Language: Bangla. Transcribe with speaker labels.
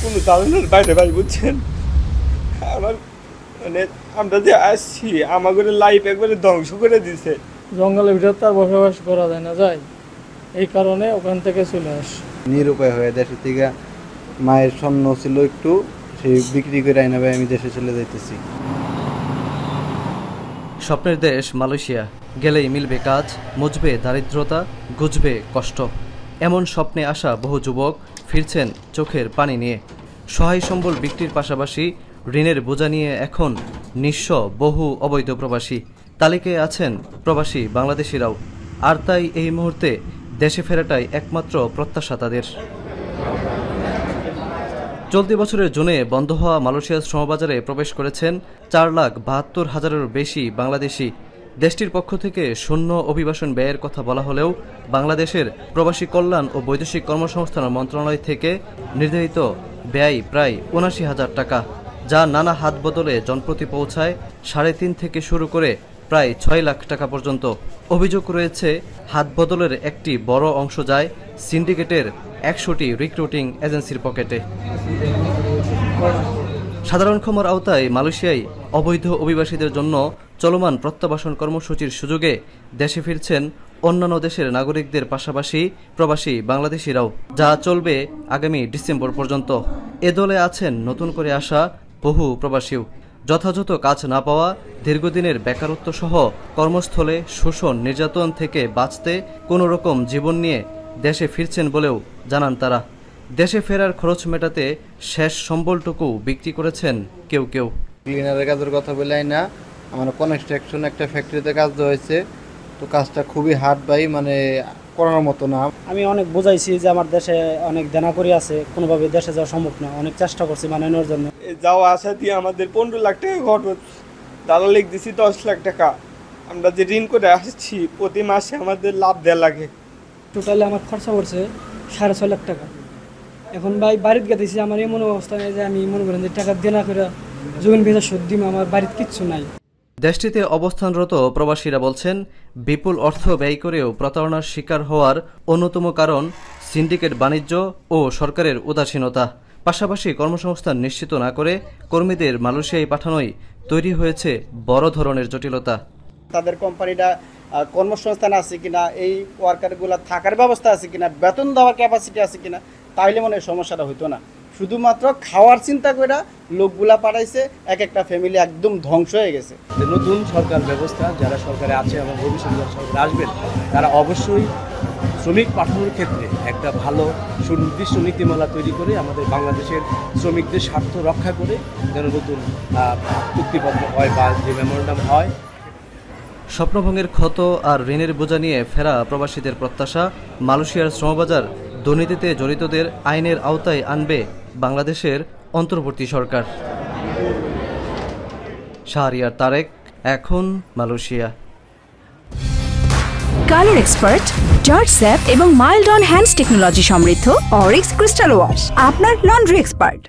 Speaker 1: কোনো ধারণার বাইরে ভাই, বুঝছেন? আমার মানে আমরা যে আসছি আমাদের লাইফ একবারে ধ্বংস করে দিছে।
Speaker 2: জঙ্গলের ভিতরে তার বসবাস করা যায় না, যায় এই কারণে ওখান থেকে চলে আসে।
Speaker 3: নিরুপায় হয়ে দেশের থেকে মায়ের স্বপ্ন ছিল একটু, সেই বিক্রি করে আইনা ভাই আমি দেশে চলে যাইতেছি।
Speaker 4: স্বপ্নের দেশ মালয়েশিয়া, গেলেই মিলবে কাজ, মুছবে দারিদ্রতা, ঘুচবে কষ্ট। এমন স্বপ্নে আসা বহু যুবক ফিরছেন চোখের পানি নিয়ে। সহায় সম্বল বিক্রির পাশাপাশি ঋণের বোঝা নিয়ে এখন নিঃস্ব বহু অবৈধ প্রবাসী। তালিকায় আছেন প্রবাসী বাংলাদেশিরাও। আর তাই এই মুহূর্তে দেশে ফেরাটাই একমাত্র প্রত্যাশা তাদের। চলতি বছরের জুনে বন্ধ হওয়া মালয়েশিয়ার শ্রমবাজারে প্রবেশ করেছেন 4,72,000-এরও বেশি বাংলাদেশি। দেশটির পক্ষ থেকে শূন্য অভিবাসন ব্যয়ের কথা বলা হলেও বাংলাদেশের প্রবাসী কল্যাণ ও বৈদেশিক কর্মসংস্থান মন্ত্রণালয় থেকে নির্ধারিত ব্যয় প্রায় 79,000 টাকা, যা নানা হাত বদলে জনপ্রতি পৌঁছায় 3.5 থেকে শুরু করে প্রায় 6 লাখ টাকা পর্যন্ত। অভিযোগ রয়েছে হাত বদলের একটি বড় অংশ যায় সিন্ডিকেটের 100টি রিক্রুটিং এজেন্সির পকেটে। সাধারণ ক্ষমার আওতায় মালয়েশিয়ায় অবৈধ অভিবাসীদের জন্য চলমান প্রত্যাবাসন কর্মসূচির সুযোগে দেশে ফিরছেন অন্যান্য দেশের নাগরিকদের পাশাপাশি প্রবাসী বাংলাদেশিরাও, যা চলবে আগামী ডিসেম্বর পর্যন্ত। এ দলে আছেন নতুন করে আসা বহু প্রবাসীও। যথাযথ কাজ না পাওয়া, দীর্ঘদিনের বেকারত্ব সহ কর্মস্থলে শোষণ নির্যাতন থেকে বাঁচতে কোনো রকম জীবন নিয়ে দেশে ফিরছেন বলেও জানান তারা। দেশে ফেরার খরচ মেটাতে শেষ সম্বলটুকু বিক্রি করেছেন কেউ কেউ।
Speaker 3: ক্লিনারের কাজের কথা বলাই না, আমার কনস্ট্রাকশন একটা ফ্যাক্টরিতে কাজ দেওয়া হয়েছে, তো কাজটা খুবই হার্ড ভাই, মানে করার মতো না।
Speaker 5: আমি অনেক বোঝাইছি যে আমার দেশে অনেক দেনা করি আছে, কোনোভাবে দেশে যাওয়া সম্ভব না, অনেক চেষ্টা করছি মানানোর জন্য।
Speaker 1: যাওয়া আসা দিয়ে আমাদের 15 লাখ টাকা খরচ, দালালিক দিছি 10 লাখ টাকা। আমরা যে ঋণ করে আসছি প্রতি মাসে আমাদের লাভ দেওয়া লাগে।
Speaker 2: টোটালি আমার খরচা পড়ছে 6.5 লাখ টাকা। এখন ভাই বাড়িতে গেতেছি, আমার এমন অবস্থা নেই যে আমি মনে করেন যে টাকা দেনা করে জমিন ভেজা সুদ দিম, আমার বাড়িতে কিচ্ছু নাই।
Speaker 4: দেশটিতে অবস্থানরত প্রবাসীরা বলছেন, বিপুল অর্থ ব্যয় করেও প্রতারণার শিকার হওয়ার অন্যতম কারণ সিন্ডিকেট বাণিজ্য ও সরকারের উদাসীনতা। পাশাপাশি কর্মসংস্থান নিশ্চিত না করে কর্মীদের মালয়েশিয়ায় পাঠানোই তৈরি হয়েছে বড় ধরনের জটিলতা।
Speaker 5: তাদের কোম্পানিটা কর্মসংস্থান আছে কিনা, এই ওয়ার্কারগুলো থাকার ব্যবস্থা আছে কিনা, বেতন দেওয়ার ক্যাপাসিটি আছে কিনা, তাইলে মনে হয় সমস্যাটা হইতো না। শুধুমাত্র খাওয়ার চিন্তা করে লোকগুলা পাঠাইছে, এক একটা ফ্যামিলি একদম ধ্বংস হয়ে গেছে।
Speaker 6: নতুন সরকার ব্যবস্থা যারা সরকারে আছে এবং ভবিষ্যতে যারা সরকারে আসবেন, তারা অবশ্যই শ্রমিক পাঠানোর ক্ষেত্রে একটা ভালো সুনির্দিষ্ট নীতিমালা তৈরি করে আমাদের বাংলাদেশের শ্রমিকদের স্বার্থ রক্ষা করে যেন নতুন চুক্তিপত্র হয় বা যে মেমোরেন্ডাম হয়।
Speaker 4: স্বপ্নভঙ্গের ক্ষত আর ঋণের বোঝা নিয়ে ফেরা প্রবাসীদের প্রত্যাশা, মালয়েশিয়ার শ্রমবাজার দুর্নীতিতে জড়িতদের আইনের আওতায় আনবে বাংলাদেশের অন্তর্বর্তী সরকার। শাহরিয়ার তারেক, এখন Malaysia.
Speaker 7: Colour expert, George sap এবং মাইল্ড অন হ্যান্ডস টেকনোলজি সমৃদ্ধ অরিক্স ক্রিস্টাল ওয়াশ, আপনার লন্ড্রি এক্সপার্ট।